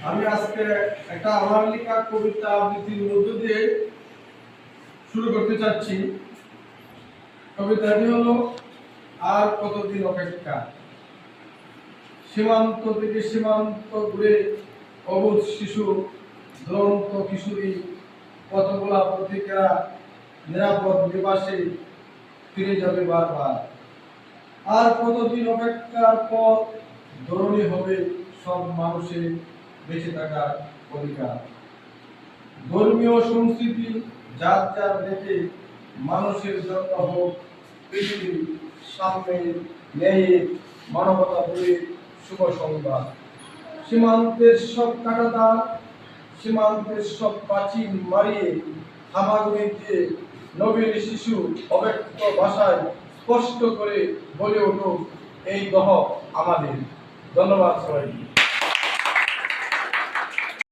আমি আজকে একটা আমার লেখা কবিতা আবৃত্তির মধ্য দিয়ে শুরু করতে চাচ্ছি। কবিতাটি হলো আর কতদিন অপেক্ষা। সীমান্ত থেকে সীমান্ত ঘুরে অবুধ শিশু, দুরন্ত কিশোরী, কতগুলা প্রতিক্রিয়া নিরাপদ নিবাসে ফিরে যাবে বারবার। আর কতদিন অপেক্ষার পর ধরনী হবে সব মানুষের বেঁচে থাকার অধিকার। ধর্মীয় সংস্কৃতি যার যার দেখে মানুষের জন্য হোক পৃথিবী সামনে ন্যায়ের মানবতা বলে শুভ সংবাদ। সীমান্তের সব কাঁটাতার, সীমান্তের সব প্রাচীন মারিয়ে হামাগুড়ি দিয়ে নবীর শিশু অব্যক্ত ভাষায় স্পষ্ট করে বলে উঠুক এই দহ আমাদের। ধন্যবাদ সবাইকে।